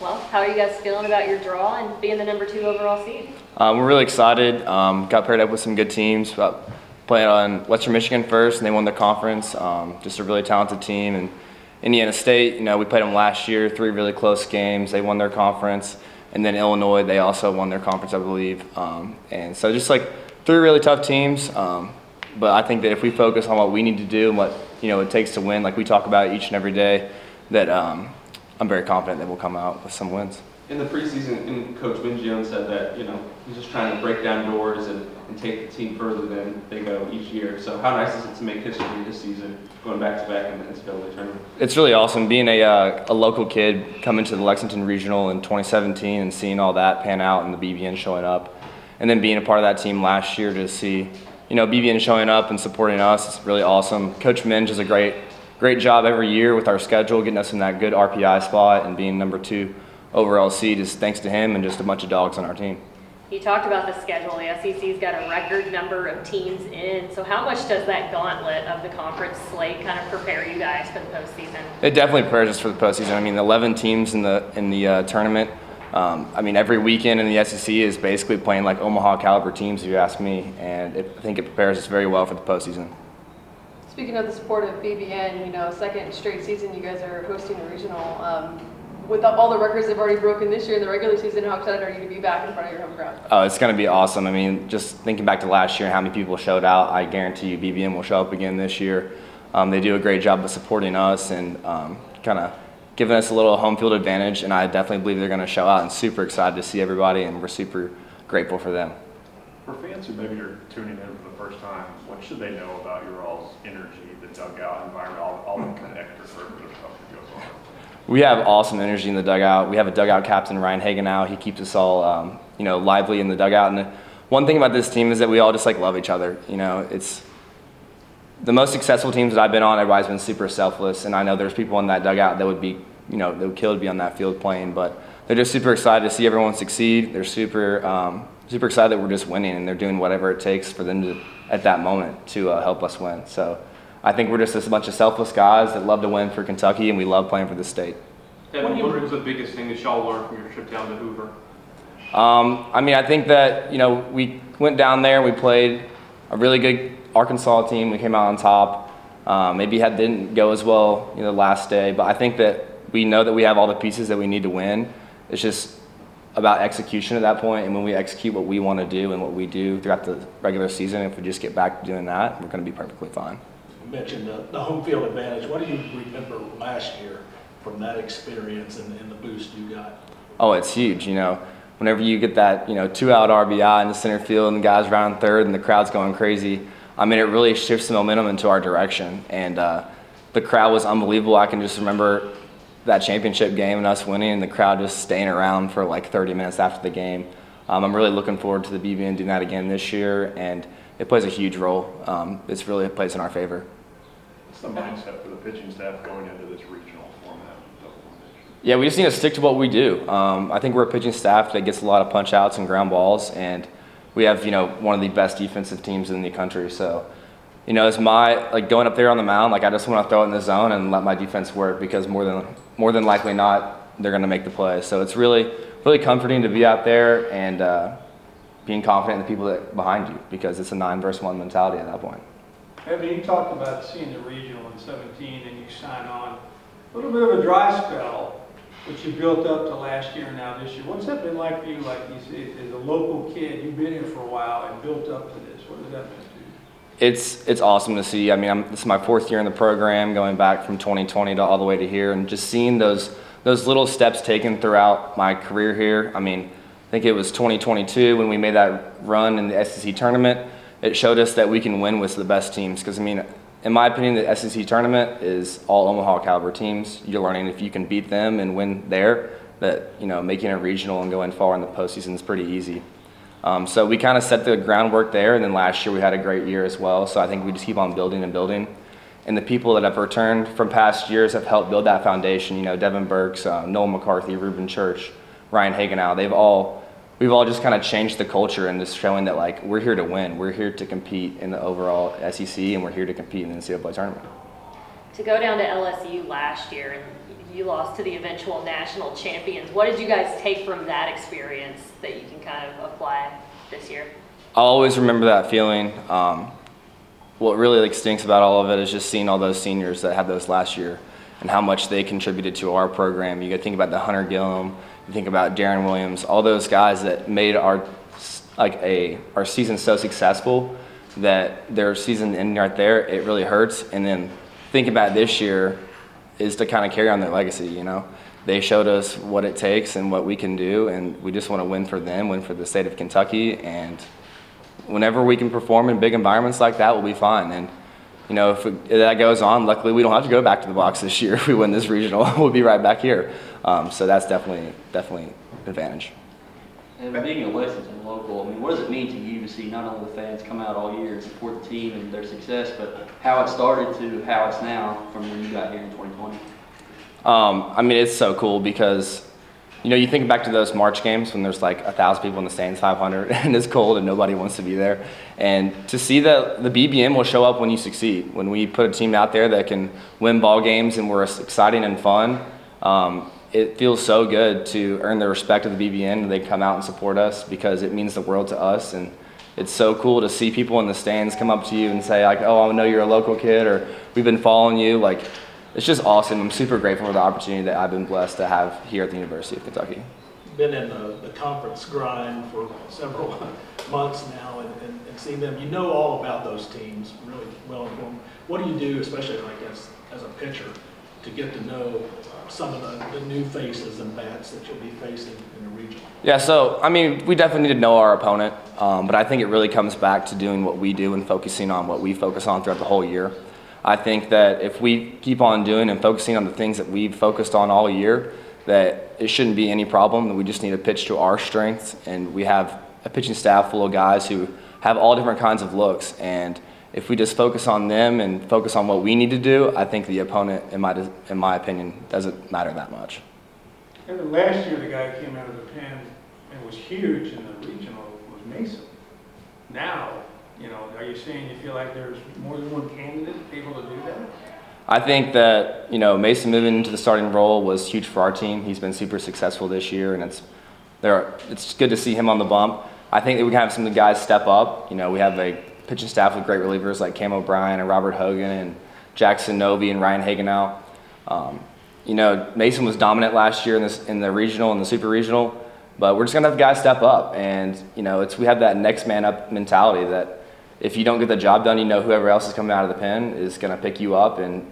Well, how are you guys feeling about your draw and being the number 2 overall seed? We're really excited. Got paired up with some good teams. Playing on Western Michigan first, and they won their conference. Just a really talented team. And Indiana State, we played them last year, 3 really close games. They won their conference. And then Illinois, they also won their conference, I believe. And so just like 3 really tough teams. But I think that if we focus on what we need to do and what it takes to win, like we talk about each and every day, that I'm very confident that we'll come out with some wins. In the preseason, Coach Mingione said that he's just trying to break down doors and take the team further than they go each year. So how nice is it to make history this season, going back to back in the NCAA tournament? It's really awesome being a local kid coming to the Lexington Regional in 2017 and seeing all that pan out and the BBN showing up, and then being a part of that team last year to see BBN showing up and supporting us. It's really awesome. Coach Minge does a great job every year with our schedule, getting us in that good RPI spot, and being number 2 overall seed is thanks to him and just a bunch of dogs on our team. You talked about the schedule. The SEC's got a record number of teams in. So how much does that gauntlet of the conference slate kind of prepare you guys for the postseason? It definitely prepares us for the postseason. I mean, 11 teams in the tournament. Every weekend in the SEC is basically playing like Omaha caliber teams, if you ask me, and I think it prepares us very well for the postseason. Speaking of the support of BBN, second straight season you guys are hosting a regional. With all the records they've already broken this year in the regular season, how excited are you to be back in front of your home crowd? Oh, it's going to be awesome. I mean, just thinking back to last year and how many people showed out, I guarantee you BBN will show up again this year. They do a great job of supporting us and kind of giving us a little home field advantage, and I definitely believe they're going to show out, and super excited to see everybody, and we're super grateful for them. For fans who maybe are tuning in for the first time, what should they know about your all's energy, the dugout environment, all the kind of extracurricular stuff that goes on? We have awesome energy in the dugout. We have a dugout captain, Ryan Hagenau. He keeps us all, lively in the dugout. And the one thing about this team is that we all just love each other. It's the most successful teams that I've been on. Everybody's been super selfless, and I know there's people in that dugout that would be, they would kill to be on that field playing. But they're just super excited to see everyone succeed. They're super excited that we're just winning, and they're doing whatever it takes for them to, at that moment, to help us win. So I think we're just a bunch of selfless guys that love to win for Kentucky, and we love playing for the state. Devin, what was the biggest thing that y'all learned from your trip down to Hoover? I think that, we went down there and we played a really good Arkansas team. We came out on top. Maybe didn't go as well, the last day, but I think that we know that we have all the pieces that we need to win. It's just about execution at that point, and when we execute what we want to do and what we do throughout the regular season, if we just get back to doing that, we're going to be perfectly fine. You mentioned the home field advantage. What do you remember last year from that experience and the boost you got? Oh, it's huge. Whenever you get that 2-out RBI in the center field and the guys around third and the crowd's going crazy, it really shifts the momentum into our direction. And the crowd was unbelievable. I can just remember that championship game and us winning, and the crowd just staying around for 30 minutes after the game. I'm really looking forward to the BBN doing that again this year, and it plays a huge role. It plays in our favor. What's the mindset for the pitching staff going into this regional format? Yeah, we just need to stick to what we do. I think we're a pitching staff that gets a lot of punch outs and ground balls, and we have one of the best defensive teams in the country. So, it's my going up there on the mound. I just want to throw it in the zone and let my defense work, because more than likely not, they're going to make the play. So it's really comforting to be out there and being confident in the people that behind you, because it's a 9-versus-1 mentality at that point. Evan, you talked about seeing the regional in 17 and you signed on. A little bit of a dry spell, which you built up to last year and now this year. What's that been like for you, as a local kid? You've been here for a while and built up to this. What does that mean to you? It's awesome to see. This is my 4th year in the program, going back from 2020 to all the way to here, and just seeing those little steps taken throughout my career here. I think it was 2022 when we made that run in the SEC tournament. It showed us that we can win with the best teams, because in my opinion, the SEC tournament is all Omaha caliber teams. You're learning if you can beat them and win there, that making a regional and going far in the postseason is pretty easy. So we kind of set the groundwork there, and then last year we had a great year as well. So I think we just keep on building and building. And the people that have returned from past years have helped build that foundation. Devin Burks, Noel McCarthy, Ruben Church, Ryan Hagenau. We've all just kind of changed the culture and just showing that we're here to win. We're here to compete in the overall SEC, and we're here to compete in the NCAA tournament. To go down to LSU last year and you lost to the eventual national champions. What did you guys take from that experience that you can kind of apply this year? I'll always remember that feeling. What really like stinks about all of it is just seeing all those seniors that had those last year and how much they contributed to our program. You got to think about the Hunter Gillum, you think about Darren Williams, all those guys that made our season so successful that their season ending right there, it really hurts. And then think about this year is to kind of carry on their legacy, you know. They showed us what it takes and what we can do, and we just want to win for them, win for the state of Kentucky, and whenever we can perform in big environments like that, we'll be fine. And you know, if that goes on, luckily we don't have to go back to the box this year. If we win this regional, we'll be right back here. So that's definitely an advantage. And being a Lexington local, I mean, what does it mean to you to see not only the fans come out all year and support the team and their success, but how it started to how it's now from when you got here in 2020? I mean, it's so cool because, you know, you think back to those March games when there's like 1,000 people in the stands, 500, and it's cold and nobody wants to be there. And to see that the BBM will show up when you succeed, when we put a team out there that can win ball games and we're exciting and fun, it feels so good to earn the respect of the BBN and they come out and support us because it means the world to us. And it's so cool to see people in the stands come up to you and say like, oh, I know you're a local kid, or we've been following you. Like, it's just awesome. I'm super grateful for the opportunity that I've been blessed to have here at the University of Kentucky. Been in the conference grind for several months now and seen them. You know all about those teams really well informed. What do you do, especially like as a pitcher, to get to know some of the new faces and bats that you'll be facing in the region? Yeah, so, I mean, we definitely need to know our opponent, but I think it really comes back to doing what we do and focusing on what we focus on throughout the whole year. I think that if we keep on doing and focusing on the things that we've focused on all year, that it shouldn't be any problem, that we just need to pitch to our strengths, and we have a pitching staff full of guys who have all different kinds of looks, and if we just focus on them and focus on what we need to do, I think the opponent, in my opinion, doesn't matter that much. And then last year, the guy came out of the pen and was huge in the regional was Mason. Now, you know, are you saying you feel like there's more than one candidate able to do that? I think that, you know, Mason moving into the starting role was huge for our team. He's been super successful this year, and it's good to see him on the bump. I think that we can have some of the guys step up. You know, we have a pitching staff with great relievers like Cam O'Brien and Robert Hogan and Jackson Noby and Ryan Hagenow. You know, Mason was dominant last year in the regional and the super regional, but we're just gonna have guys step up, and you know, we have that next man up mentality that if you don't get the job done, you know whoever else is coming out of the pen is gonna pick you up and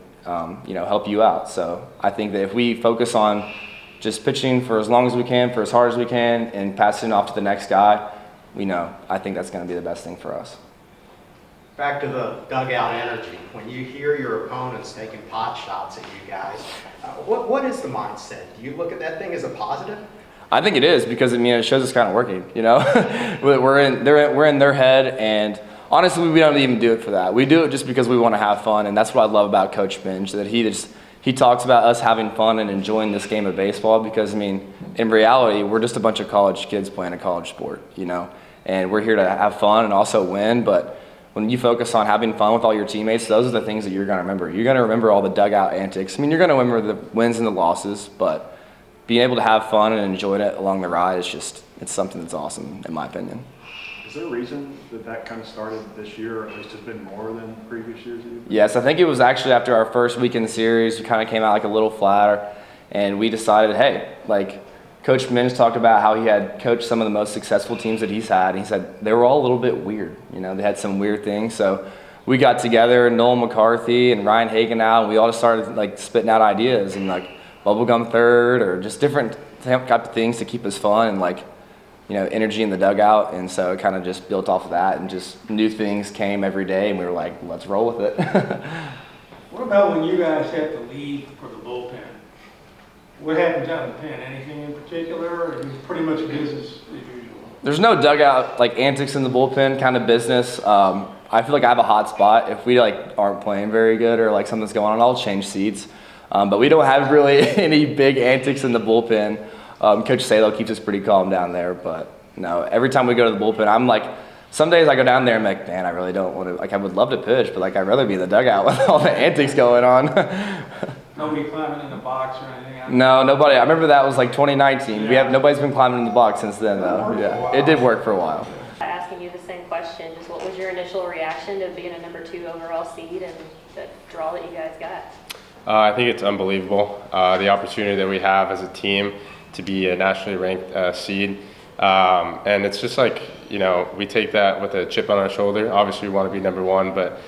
you know, help you out. So I think that if we focus on just pitching for as long as we can, for as hard as we can, and passing it off to the next guy, I think that's gonna be the best thing for us. Back to the dugout energy. When you hear your opponents taking pot shots at you guys, what is the mindset? Do you look at that thing as a positive? I think it is because it shows it's kind of working. You know, we're in their head, and honestly, we don't even do it for that. We do it just because we want to have fun, and that's what I love about Coach Minge, that he talks about us having fun and enjoying this game of baseball. Because in reality, we're just a bunch of college kids playing a college sport. You know, and we're here to have fun and also win, but when you focus on having fun with all your teammates, those are the things that you're going to remember. You're going to remember all the dugout antics. You're going to remember the wins and the losses, but being able to have fun and enjoy it along the ride it's something that's awesome, in my opinion. Is there a reason that kind of started this year, or at least has been more than previous years? Yes, I think it was actually after our first weekend series, we kind of came out like a little flatter, and we decided, hey, like, Coach Minge talked about how he had coached some of the most successful teams that he's had. He said they were all a little bit weird. You know, they had some weird things. So we got together, Noel McCarthy and Ryan Hagenow, and we all just started like spitting out ideas and like bubblegum third or just different type of things to keep us fun and like, you know, energy in the dugout. And so it kind of just built off of that, and just new things came every day, and we were like, let's roll with it. What about when you guys have to leave for the bullpen? What happens out in the pen? Anything in particular, or is it pretty much business as usual? There's no dugout like antics in the bullpen kind of business. I feel like I have a hot spot. If we like aren't playing very good or like something's going on, I'll change seats. But we don't have really any big antics in the bullpen. Coach Salo keeps us pretty calm down there. But no, every time we go to the bullpen, I'm like, some days I go down there and I'm like, man, I really don't want to. Like, I would love to pitch, but like I'd rather be in the dugout with all the antics going on. Nobody climbing in the box or anything? No, nobody. I remember that was like 2019. Nobody's been climbing in the box since then, though. Yeah, it did work for a while. Asking you the same question, just what was your initial reaction to being a number 2 overall seed and the draw that you guys got? I think it's unbelievable, the opportunity that we have as a team to be a nationally ranked seed. And it's just like, we take that with a chip on our shoulder. Obviously, we want to be number 1, but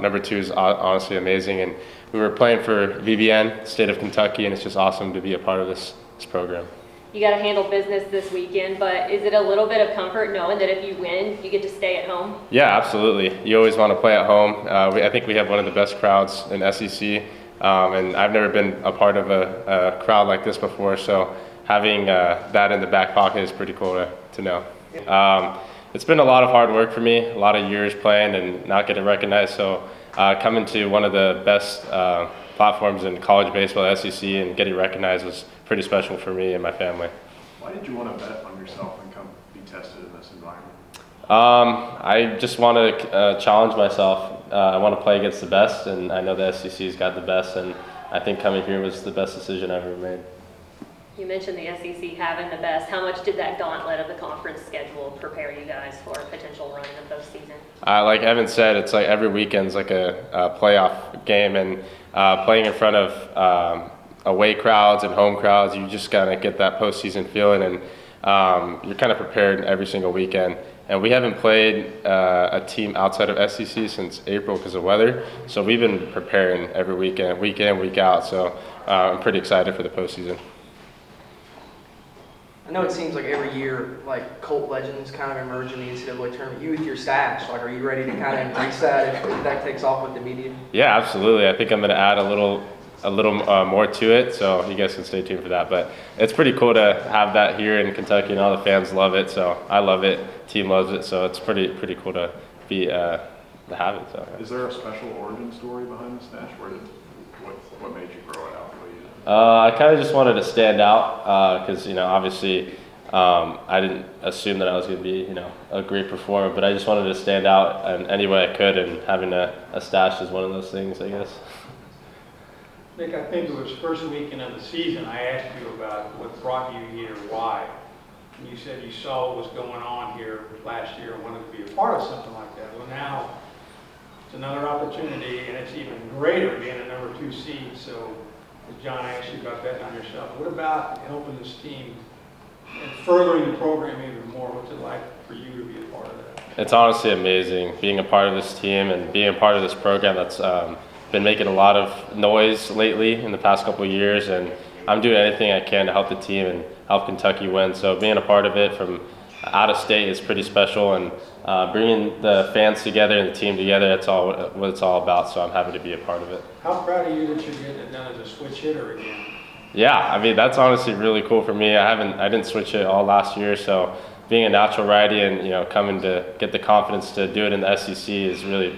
number 2 is honestly amazing. And we were playing for VBN, state of Kentucky, and it's just awesome to be a part of this program. You got to handle business this weekend, but is it a little bit of comfort knowing that if you win, you get to stay at home? Yeah, absolutely. You always want to play at home. I think we have one of the best crowds in SEC, and I've never been a part of a crowd like this before, so having that in the back pocket is pretty cool to know. It's been a lot of hard work for me, a lot of years playing and not getting recognized, so coming to one of the best platforms in college baseball, SEC, and getting recognized was pretty special for me and my family. Why did you want to bet on yourself and come be tested in this environment? I just want to challenge myself. I want to play against the best, and I know the SEC's got the best, and I think coming here was the best decision I've ever made. You mentioned the SEC having the best. How much did that gauntlet of the conference schedule prepare you guys for a potential run in the postseason? Like Evan said, it's like every weekend's like a playoff game, and playing in front of away crowds and home crowds, you just gotta get that postseason feeling, and you're kind of prepared every single weekend. And we haven't played a team outside of SEC since April because of weather, so we've been preparing every weekend, week in, week out. So I'm pretty excited for the postseason. I know it seems like every year, like Colt legends kind of emerge in the NCAA tournament. You with your stash, like, are you ready to kind of embrace that if that takes off with the media? Yeah, absolutely. I think I'm going to add a little more to it, so you guys can stay tuned for that. But it's pretty cool to have that here in Kentucky, and all the fans love it. So I love it. Team loves it. So it's pretty cool to be to have it. So Is there a special origin story behind the stash? What made you grow it out the way you did? I kind of just wanted to stand out because obviously I didn't assume that I was going to be a great performer, but I just wanted to stand out in any way I could, and having a stash is one of those things, I guess. Nick, I think it was first weekend of the season, I asked you about what brought you here, why. And you said you saw what was going on here last year and wanted to be a part of something like that. Well, now it's another opportunity, and it's even greater being a number 2 seed. So, as John asked you about betting on yourself, what about helping this team and furthering the program even more? What's it like for you to be a part of that? It's honestly amazing being a part of this team and being a part of this program that's been making a lot of noise lately in the past couple of years, and I'm doing anything I can to help the team and help Kentucky win. So being a part of it from out of state is pretty special, and bringing the fans together and the team together, that's all what it's all about. So I'm happy to be a part of it. How proud are you that you're getting it done as a switch hitter again? Yeah, I mean, that's honestly really cool for me. I didn't switch it all last year, so being a natural righty and coming to get the confidence to do it in the SEC is really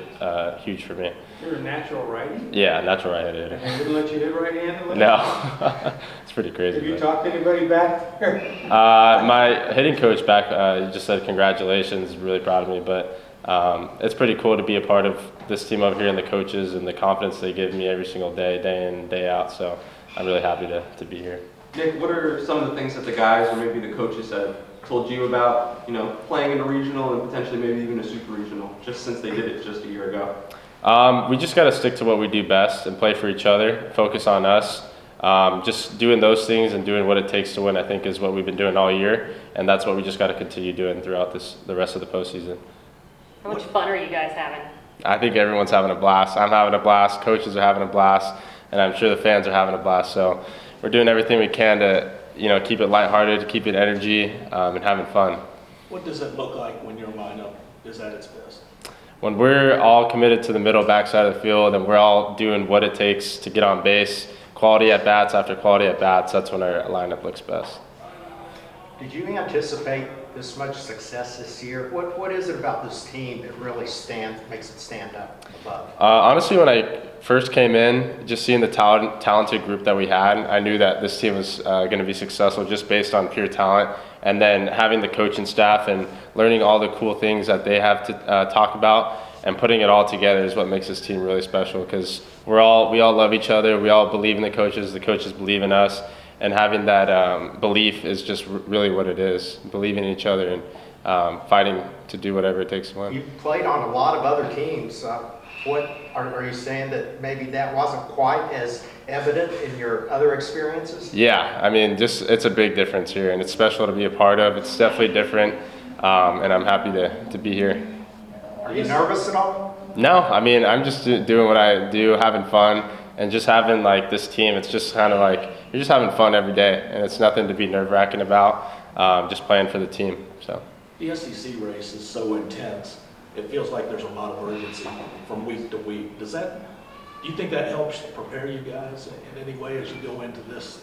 huge for me. You're a natural righty? Yeah, natural right-handed hitter. And they wouldn't let you hit right-handed? No, it's pretty crazy. Have you talked to anybody back there? My hitting coach back just said congratulations, really proud of me, but it's pretty cool to be a part of this team over here, and the coaches and the confidence they give me every single day, day in, day out, so I'm really happy to be here. Nick, what are some of the things that the guys or maybe the coaches have told you about, playing in a regional and potentially maybe even a super regional, just since they did it just a year ago? We just got to stick to what we do best and play for each other, focus on us. Just doing those things and doing what it takes to win, I think, is what we've been doing all year, and that's what we just got to continue doing throughout the rest of the postseason. How much fun are you guys having? I think everyone's having a blast. I'm having a blast, coaches are having a blast, and I'm sure the fans are having a blast. So we're doing everything we can to keep it lighthearted, keep it energy, and having fun. What does it look like when your lineup is at its best? When we're all committed to the middle backside of the field and we're all doing what it takes to get on base, quality at bats after quality at bats, that's when our lineup looks best. Did you anticipate this much success this year? What is it about this team that really makes it stand up above? Honestly, when I first came in, just seeing the talented group that we had, I knew that this team was going to be successful just based on pure talent. And then having the coaching staff and learning all the cool things that they have to talk about and putting it all together is what makes this team really special, because we all love each other, we all believe in the coaches believe in us, and having that belief is just really what it is, believing in each other and fighting to do whatever it takes to win. You played on a lot of other teams. What are you saying, that maybe that wasn't quite as evident in your other experiences? Yeah, I mean, it's a big difference here, and it's special to be a part of. It's definitely different, and I'm happy to be here. Are you nervous at all? No, I mean, I'm just doing what I do, having fun, and just having like this team. It's just kind of like you're just having fun every day, and it's nothing to be nerve-wracking about. Just playing for the team. So The SEC race is so intense, it feels like there's a lot of urgency from week to week. Do you think that helps prepare you guys in any way as you go into this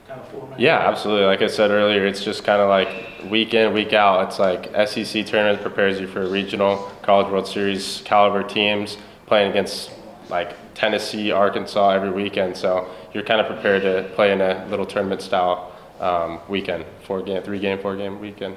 kind of format? yeah, absolutely. Like I said earlier, it's just kind of like week in, week out. It's like SEC tournament prepares you for a regional, College World Series caliber teams playing against like Tennessee, Arkansas every weekend. So you're kind of prepared to play in a little tournament style weekend, 3-game weekend.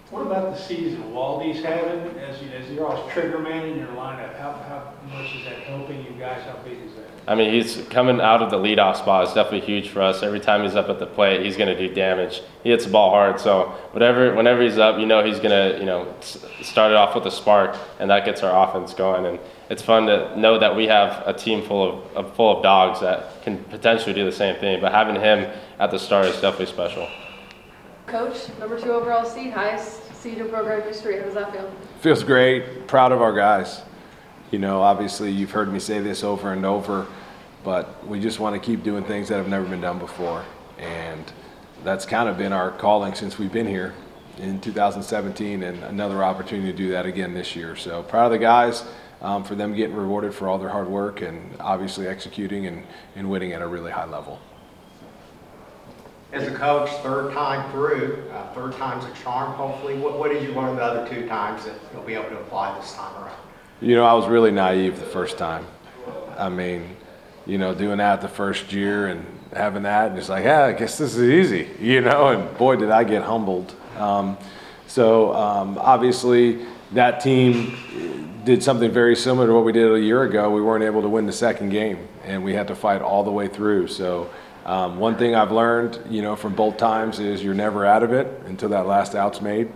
What about the season? Waldy's having, as you're always trigger man in your lineup, how much is that helping you guys? How big is that? I mean, he's coming out of the leadoff spot. It's definitely huge for us. Every time he's up at the plate, he's going to do damage. He hits the ball hard, so whenever he's up, he's going to, start it off with a spark, and that gets our offense going. And it's fun to know that we have a team full of dogs that can potentially do the same thing. But having him at the start is definitely special. Coach, number 2 overall seed, highest seed in program history. How does that feel? Feels great. Proud of our guys. Obviously you've heard me say this over and over, but we just want to keep doing things that have never been done before. And that's kind of been our calling since we've been here in 2017, and another opportunity to do that again this year. So proud of the guys for them getting rewarded for all their hard work and obviously executing and winning at a really high level. As a coach, third time through, third time's a charm, hopefully. What did you learn the other 2 times that you'll be able to apply this time around? I was really naive the first time. I mean, doing that the first year and having that, and it's like, yeah, I guess this is easy, and boy, did I get humbled. Obviously, that team did something very similar to what we did a year ago. We weren't able to win the second game, and we had to fight all the way through. So one thing I've learned, from both times is you're never out of it until that last out's made,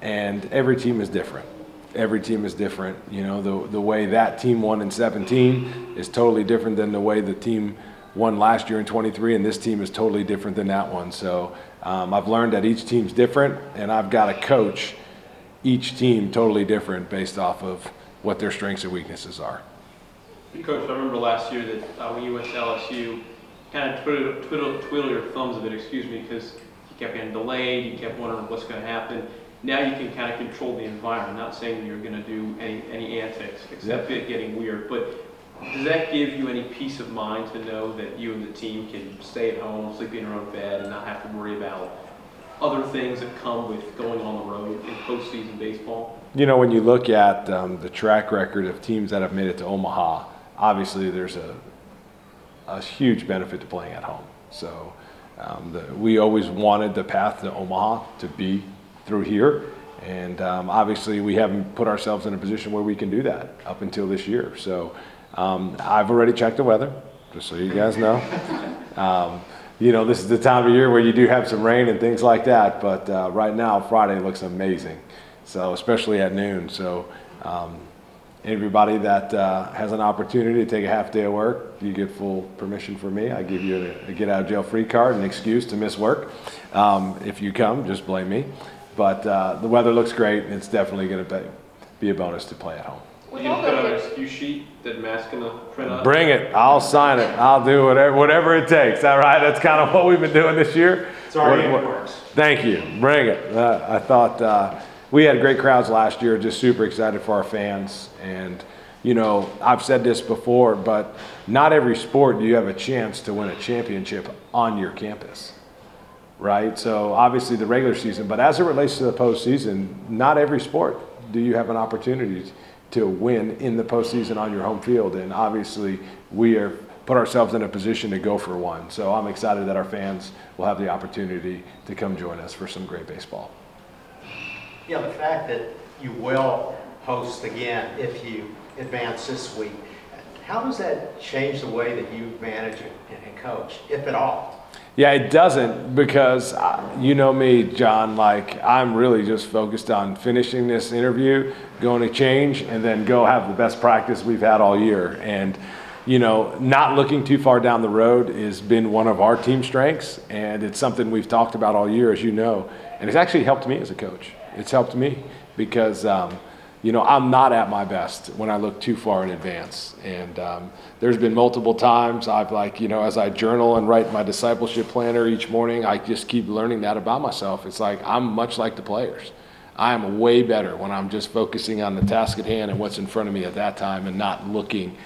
and every team is different. Every team is different. The way that team won in 17 is totally different than the way the team won last year in 23, and this team is totally different than that one. So I've learned that each team's different, and I've got to coach each team totally different based off of what their strengths and weaknesses are. Coach, I remember last year that when you went to LSU, kind of twiddle your thumbs a bit, because you kept getting delayed, you kept wondering what's going to happen. Now you can kind of control the environment. Not saying you're going to do any antics, except it getting weird. But does that give you any peace of mind to know that you and the team can stay at home, sleep in your own bed, and not have to worry about other things that come with going on the road in postseason baseball? When you look at the track record of teams that have made it to Omaha, obviously there's a huge benefit to playing at home. So we always wanted the path to Omaha to be through here, and obviously we haven't put ourselves in a position where we can do that up until this year. So I've already checked the weather, just so you guys know. This is the time of year where you do have some rain and things like that, but right now Friday looks amazing, so especially at noon. So everybody that has an opportunity to take a half day of work, you get full permission from me. I give you a get out of jail free card, an excuse to miss work. If you come, just blame me. But the weather looks great, and it's definitely going to be a bonus to play at home. You can put on an excuse sheet that Matt's going to print up? Bring it. I'll sign it. I'll do whatever it takes. All right? That's kind of what we've been doing this year. It's already in the works. Thank you. Bring it. I thought we had great crowds last year, just super excited for our fans. And, I've said this before, but not every sport do you have a chance to win a championship on your campus. Right? So obviously the regular season, but as it relates to the postseason, not every sport do you have an opportunity to win in the postseason on your home field. And obviously we are put ourselves in a position to go for one. So I'm excited that our fans will have the opportunity to come join us for some great baseball. The fact that you will host again if you advance this week. How does that change the way that you manage and coach, if at all? Yeah, it doesn't, because you know me, John, like I'm really just focused on finishing this interview, going to change, and then go have the best practice we've had all year. And, you know, not looking too far down the road has been one of our team strengths, and it's something we've talked about all year, as you know. And it's actually helped me as a coach. It's helped me because, you know, I'm not at my best when I look too far in advance. And there's been multiple times I've like, you know, as I journal and write my discipleship planner each morning, I just keep learning that about myself. It's like I'm much like the players. I am way better when I'm just focusing on the task at hand and what's in front of me at that time and not looking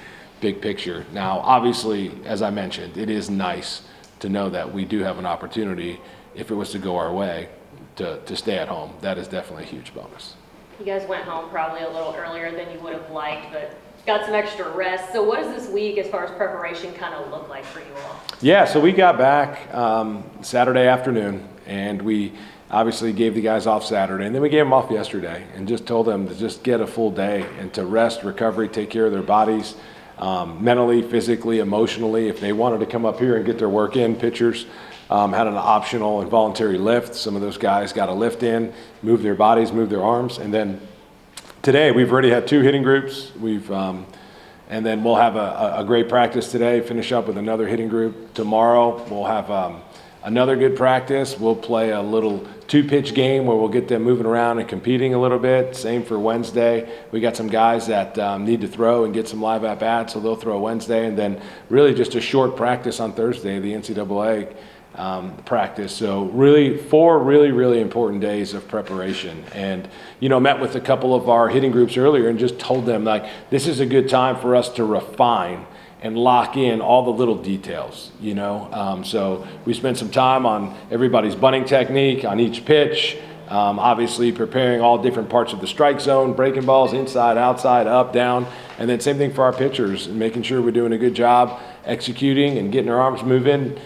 big picture. Now, obviously, as I mentioned, it is nice to know that we do have an opportunity, if it was to go our way, to stay at home. That is definitely a huge bonus. You guys went home probably a little earlier than you would have liked, but got some extra rest. So what does this week as far as preparation kind of look like for you all? Yeah, so we got back Saturday afternoon, and we obviously gave the guys off Saturday, and then we gave them off yesterday and just told them to just get a full day and to rest, recovery, take care of their bodies, mentally, physically, emotionally. If they wanted to come up here and get their work in, pitchers had an optional and voluntary lift. Some of those guys got a lift in, move their bodies, move their arms. And then today we've already had 2 hitting groups. And then we'll have a great practice today, finish up with another hitting group. Tomorrow we'll have another good practice. We'll play a little 2-pitch game where we'll get them moving around and competing a little bit. Same for Wednesday. We got some guys that need to throw and get some live at-bats, so they'll throw Wednesday. And then really just a short practice on Thursday, the NCAA practice. So really 4 really important days of preparation. And, you know, met with a couple of our hitting groups earlier and just told them, like, this is a good time for us to refine and lock in all the little details, you know. So we spent some time on everybody's bunting technique on each pitch, obviously preparing all different parts of the strike zone, breaking balls inside, outside, up, down, and then same thing for our pitchers, and making sure we're doing a good job executing and getting our arms moving.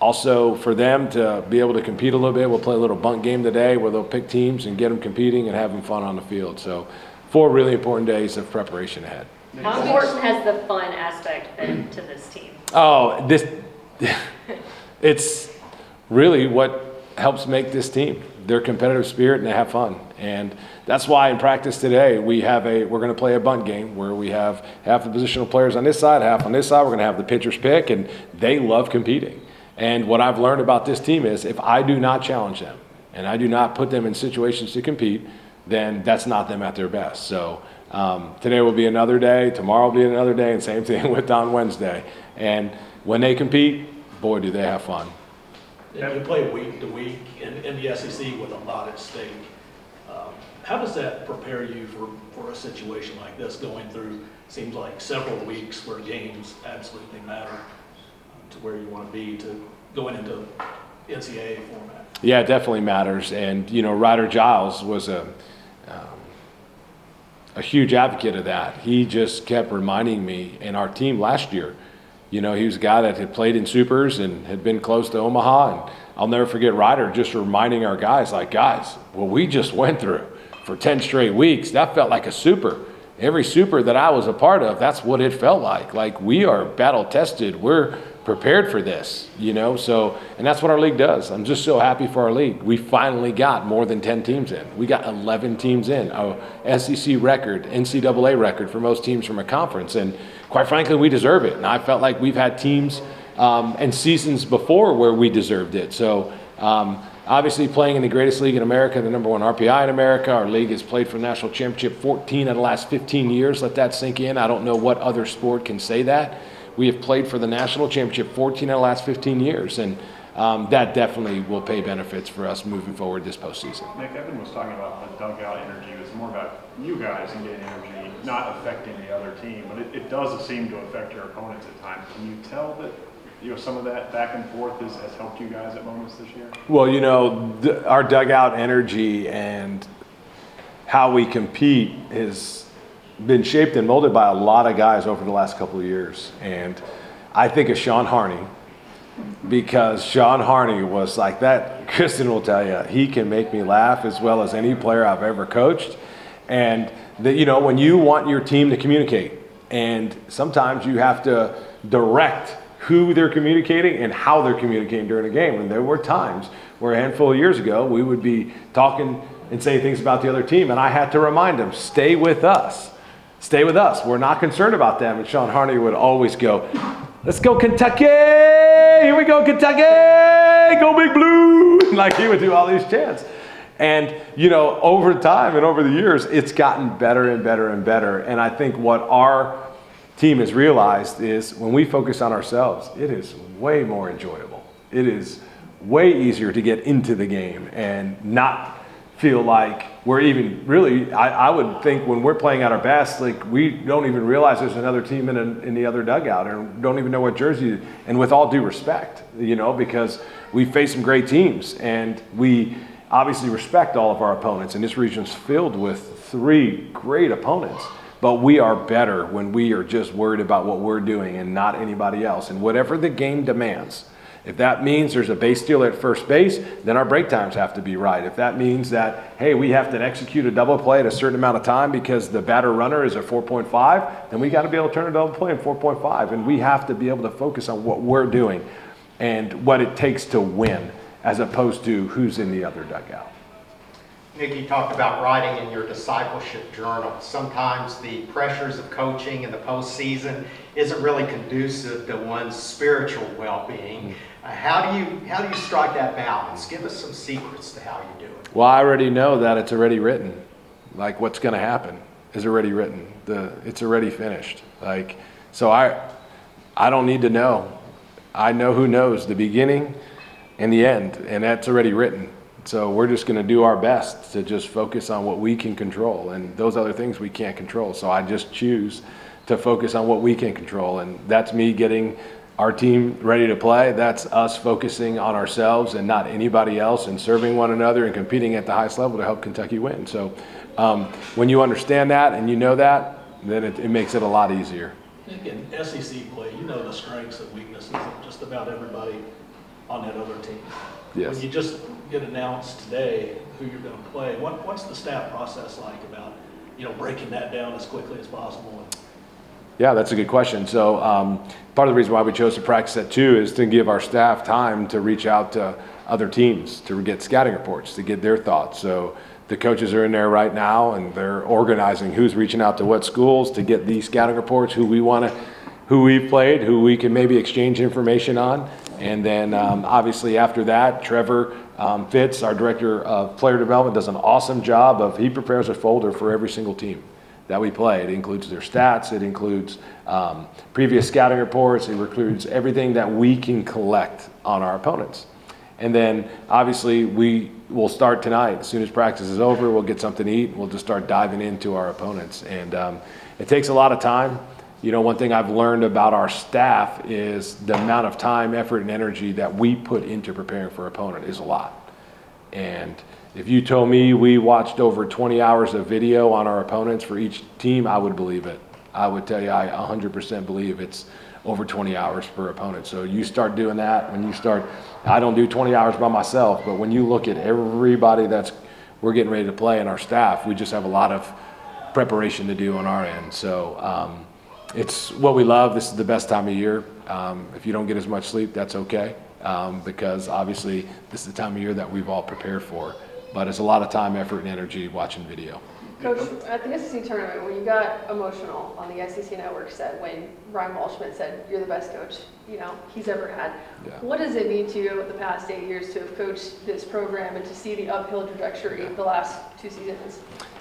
Also, for them to be able to compete a little bit, we'll play a little bunt game today where they'll pick teams and get them competing and having fun on the field. So 4 really important days of preparation ahead. How important has the fun aspect been to this team? Oh, it's really what helps make this team. Their competitive spirit, and they have fun. And that's why in practice today, we're going to play a bunt game where we have half the positional players on this side, half on this side. We're going to have the pitchers pick, and they love competing. And what I've learned about this team is if I do not challenge them and I do not put them in situations to compete, then that's not them at their best. So today will be another day, tomorrow will be another day, and same thing with on Wednesday. And when they compete, boy, do they have fun. You play week to week in the SEC with a lot at stake. How does that prepare you for a situation like this, going through, seems like several weeks where games absolutely matter to where you want to be to going into NCAA format? Yeah, it definitely matters. And, you know, Ryder Giles was a huge advocate of that. He just kept reminding me, and our team last year, you know, he was a guy that had played in supers and had been close to Omaha. And I'll never forget Ryder just reminding our guys, like, guys, what we just went through for 10 straight weeks, that felt like a super. Every super that I was a part of, that's what it felt like. Like, we are battle tested. We're prepared for this, you know. So, and that's what our league does. I'm just so happy for our league. We finally got more than 10 teams in. We got 11 teams in, a SEC record, NCAA record for most teams from a conference. And quite frankly, we deserve it. And I felt like we've had teams and seasons before where we deserved it. So obviously playing in the greatest league in America, the #1 RPI in America, our league has played for the national championship 14 out of the last 15 years. Let that sink in. I don't know what other sport can say that. We have played for the national championship 14 out of the last 15 years, and that definitely will pay benefits for us moving forward this postseason. Nick, Evan was talking about the dugout energy. It's more about you guys and getting energy, not affecting the other team, but it does seem to affect your opponents at times. Can you tell that, you know, some of that back and forth has helped you guys at moments this year? Well, you know, our dugout energy and how we compete is been shaped and molded by a lot of guys over the last couple of years. And I think of Sean Harney, because Sean Harney was like that. Kristen will tell you, he can make me laugh as well as any player I've ever coached. And that, you know, when you want your team to communicate, and sometimes you have to direct who they're communicating and how they're communicating during a game. And there were times where a handful of years ago, we would be talking and saying things about the other team, and I had to remind them, stay with us. Stay with us. We're not concerned about them. And Sean Harney would always go, let's go Kentucky! Here we go, Kentucky! Go Big Blue! Like he would do all these chants. And, you know, over time and over the years, it's gotten better and better and better. And I think what our team has realized is when we focus on ourselves, it is way more enjoyable. It is way easier to get into the game and not feel like we're even really, I would think when we're playing at our best, like we don't even realize there's another team in the other dugout and don't even know what jersey, and with all due respect, you know, because we face some great teams and we obviously respect all of our opponents, and this region's filled with 3 great opponents. But we are better when we are just worried about what we're doing and not anybody else. And whatever the game demands, if that means there's a base steal at first base, then our break times have to be right. If that means that, hey, we have to execute a double play at a certain amount of time because the batter runner is at 4.5, then we got to be able to turn a double play in 4.5. And we have to be able to focus on what we're doing and what it takes to win, as opposed to who's in the other dugout. Nick, you talked about writing in your discipleship journal. Sometimes the pressures of coaching in the postseason isn't really conducive to one's spiritual well-being. How do you strike that balance? Give us some secrets to how you do it. Well, I already know that it's already written. Like what's going to happen is already written. It's already finished. Like, so I don't need to know. I know who knows the beginning and the end, and that's already written. So we're just going to do our best to just focus on what we can control, and those other things we can't control. So I just choose to focus on what we can control, and that's me getting our team ready to play. That's us focusing on ourselves and not anybody else, and serving one another and competing at the highest level to help Kentucky win. So when you understand that and you know that, then it makes it a lot easier. In SEC play, you know the strengths and weaknesses of just about everybody on that other team. Yes. When you just get announced today who you're going to play, what's the staff process like about, you know, breaking that down as quickly as possible? Yeah, that's a good question. So part of the reason why we chose to practice at 2 is to give our staff time to reach out to other teams, to get scouting reports, to get their thoughts. So the coaches are in there right now, and they're organizing who's reaching out to what schools to get these scouting reports, who we've played, who we can maybe exchange information on. And then obviously after that, Trevor Fitz, our director of player development, does an awesome job he prepares a folder for every single team that we play. It includes their stats, it includes previous scouting reports, it includes everything that we can collect on our opponents. And then obviously we will start tonight. As soon as practice is over, we'll get something to eat, and we'll just start diving into our opponents. And it takes a lot of time. You know, one thing I've learned about our staff is the amount of time, effort, and energy that we put into preparing for an opponent is a lot. And if you told me we watched over 20 hours of video on our opponents for each team, I would believe it. I would tell you I 100% believe it's over 20 hours per opponent. So you start doing that, I don't do 20 hours by myself, but when you look at everybody we're getting ready to play in our staff, we just have a lot of preparation to do on our end. So it's what we love. This is the best time of year. If you don't get as much sleep, that's okay, because obviously this is the time of year that we've all prepared for. But it's a lot of time, effort, and energy watching video. Coach, at the SEC tournament, when you got emotional on the SEC Network set when Ryan Walshman said, you're the best coach, you know, he's ever had. Yeah. What does it mean to you the past 8 years to have coached this program and to see the uphill trajectory of the last 2 seasons?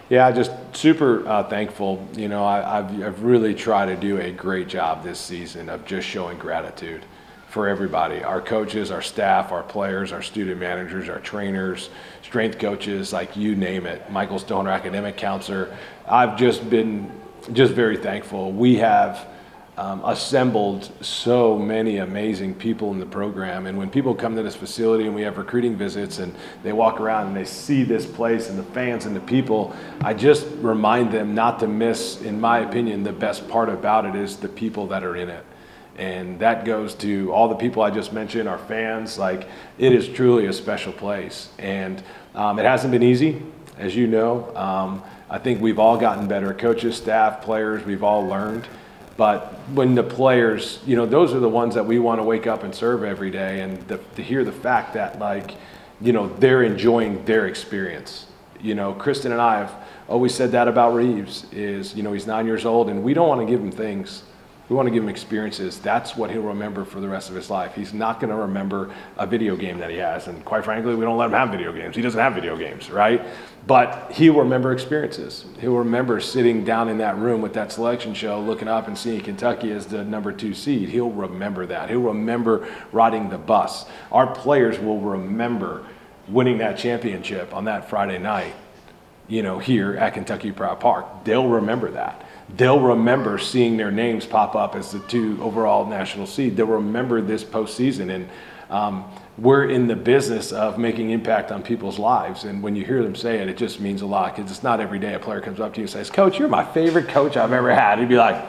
Yeah, just super thankful. You know, I've really tried to do a great job this season of just showing gratitude for everybody, our coaches, our staff, our players, our student managers, our trainers, strength coaches, like you name it, Michael Stoner, academic counselor. I've just been very thankful. We have assembled so many amazing people in the program, and when people come to this facility and we have recruiting visits and they walk around and they see this place and the fans and the people, I just remind them not to miss, in my opinion, the best part about it is the people that are in it. And that goes to all the people I just mentioned, our fans. Like, it is truly a special place. And it hasn't been easy, as you know. I think we've all gotten better, coaches, staff, players, we've all learned. But when the players, those are the ones that we want to wake up and serve every day, and to hear the fact that, like, they're enjoying their experience. Kristen and I have always said that about Reeves is, he's 9 years old, and we don't want to give him things. We want to give him experiences. That's what he'll remember for the rest of his life. He's not going to remember a video game that he has. And quite frankly, we don't let him have video games. He doesn't have video games, right? But he'll remember experiences. He'll remember sitting down in that room with that selection show, looking up and seeing Kentucky as the number 2 seed. He'll remember that. He'll remember riding the bus. Our players will remember winning that championship on that Friday night, here at Kentucky Proud Park. They'll remember that. They'll remember seeing their names pop up as the 2 overall national seed. They'll remember this postseason. And we're in the business of making impact on people's lives. And when you hear them say it, it just means a lot, because it's not every day a player comes up to you and says, "Coach, you're my favorite coach I've ever had." He'd be like,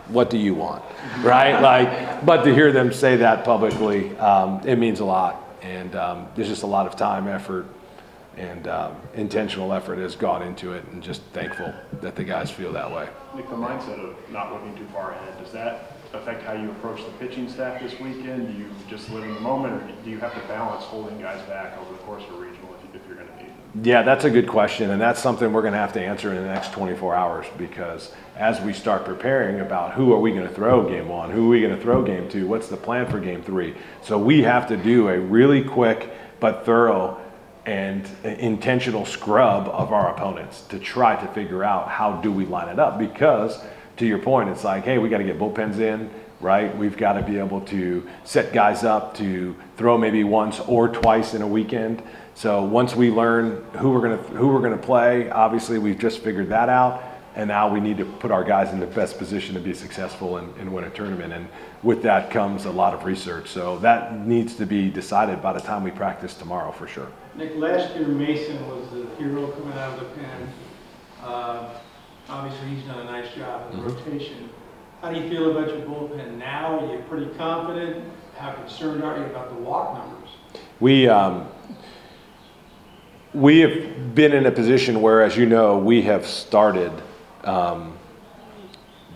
"What do you want?" Right? But to hear them say that publicly, it means a lot. And there's just a lot of time, effort, and intentional effort has gone into it, and just thankful that the guys feel that way. Nick, the mindset of not looking too far ahead, does that affect how you approach the pitching staff this weekend? Do you just live in the moment, or do you have to balance holding guys back over the course of a regional if you're going to need them? Yeah, that's a good question, and that's something we're going to have to answer in the next 24 hours, because as we start preparing about who are we going to throw game 1, who are we going to throw game 2, what's the plan for game 3, so we have to do a really quick but thorough and intentional scrub of our opponents to try to figure out how do we line it up. Because to your point, it's like, hey, we got to get bullpens in, right? We've got to be able to set guys up to throw maybe once or twice in a weekend. So once we learn who we're gonna play, obviously we've just figured that out, and now we need to put our guys in the best position to be successful and win a tournament. And with that comes a lot of research. So that needs to be decided by the time we practice tomorrow, for sure. Nick, last year Mason was the hero coming out of the pen. Obviously, he's done a nice job in the rotation. How do you feel about your bullpen now? Are you pretty confident? How concerned are you about the walk numbers? We have been in a position where, as you know, we have started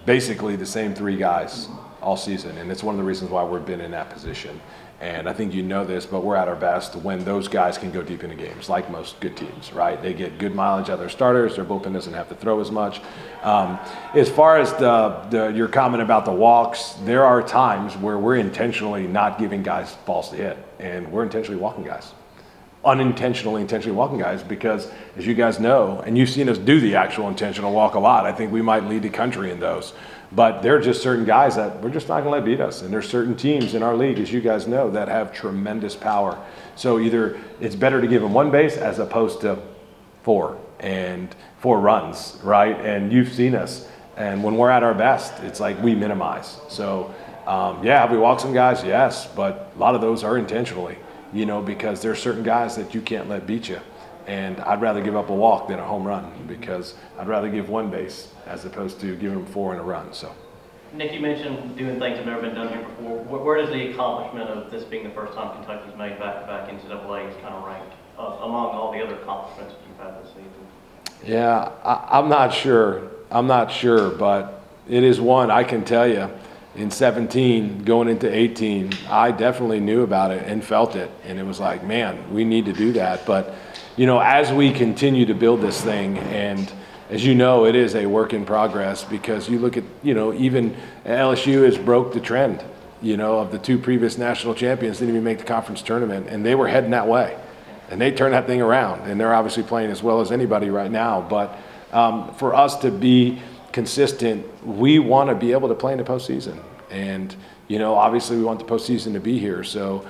basically the same 3 guys all season, and it's one of the reasons why we've been in that position. And I think you know this, but we're at our best when those guys can go deep into games, like most good teams, right? They get good mileage out of their starters. Their bullpen doesn't have to throw as much. As far as your comment about the walks, there are times where we're intentionally not giving guys balls to hit, and we're intentionally walking guys. Intentionally walking guys, because as you guys know, and you've seen us do the actual intentional walk a lot, I think we might lead the country in those. But there are just certain guys that we're just not going to let beat us. And there's certain teams in our league, as you guys know, that have tremendous power. So either it's better to give them 1 base as opposed to 4 runs, right? And you've seen us. And when we're at our best, it's like we minimize. So, have we walked some guys? Yes. But a lot of those are intentionally, because there's certain guys that you can't let beat you. And I'd rather give up a walk than a home run, because I'd rather give 1 base as opposed to giving them 4 in a run. So, Nick, you mentioned doing things that have never been done here before. Where does the accomplishment of this being the first time Kentucky's made back-to-back NCAAs kind of rank among all the other accomplishments that you've had this season? Yeah, I'm not sure, but it is one I can tell you. In 17, going into 18, I definitely knew about it and felt it. And it was like, man, we need to do that. But, as we continue to build this thing, and as you know, it is a work in progress, because you look at, even LSU has broke the trend, of the 2 previous national champions didn't even make the conference tournament, and they were heading that way. And they turned that thing around, and they're obviously playing as well as anybody right now. But for us to be consistent, we want to be able to play in the postseason. And, obviously we want the postseason to be here. So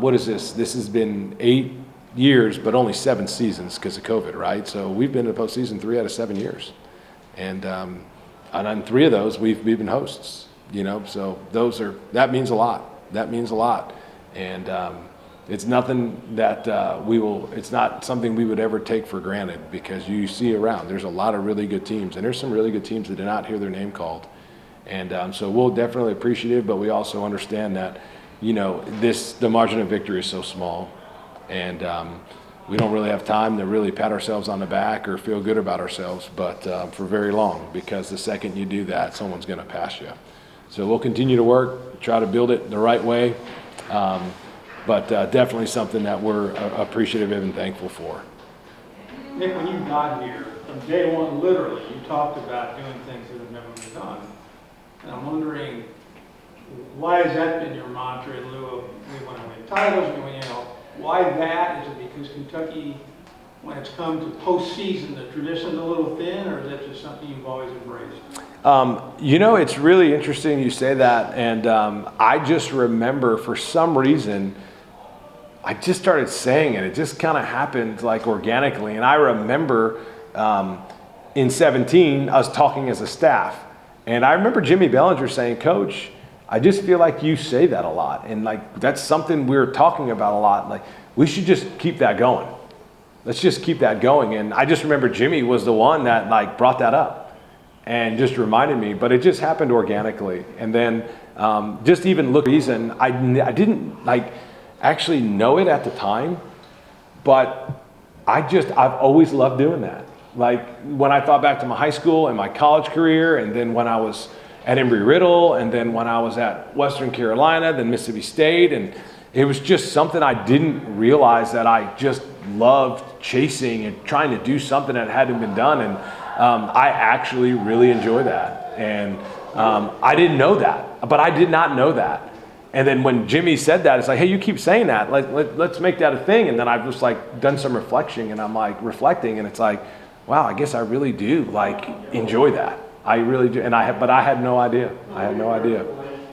what is this? This has been 8 years, but only 7 seasons because of COVID, right? So we've been in the postseason 3 out of 7 years. And on 3 of those, we've been hosts, so that means a lot. That means a lot. And it's nothing that it's not something we would ever take for granted, because you see around, there's a lot of really good teams, and there's some really good teams that did not hear their name called. And so we'll definitely appreciate it, but we also understand that, the margin of victory is so small. And we don't really have time to really pat ourselves on the back or feel good about ourselves, but for very long, because the second you do that, someone's going to pass you. So we'll continue to work, try to build it the right way, but definitely something that we're appreciative of and thankful for. Nick, when you got here, from day one, literally, you talked about doing things that have never been done. And I'm wondering, why has that been your mantra in lieu of we want to win titles, why that? Is it because Kentucky, when it's come to postseason, the tradition's a little thin, or is that just something you've always embraced? It's really interesting you say that, and I just remember for some reason, I just started saying it. It just kind of happened like organically, and I remember in 17, I was talking as a staff, and I remember Jimmy Bellinger saying, "Coach, I just feel like you say that a lot, and like that's something we're talking about a lot. Like we should just keep that going. Let's just keep that going." And I just remember Jimmy was the one that like brought that up and just reminded me. But it just happened organically. And then just even look reason I didn't like actually know it at the time, but I've always loved doing that. Like when I thought back to my high school and my college career, and then when I was at Embry-Riddle, and then when I was at Western Carolina, then Mississippi State, and it was just something I didn't realize that I just loved chasing and trying to do something that hadn't been done, and I actually really enjoy that. And I didn't know that, but I did not know that. And then when Jimmy said that, it's like, hey, you keep saying that, let's make that a thing. And then I've just like done some reflection, and I'm like reflecting, and it's like, wow, I guess I really do like enjoy that. I really do, but I had no idea. I had no idea.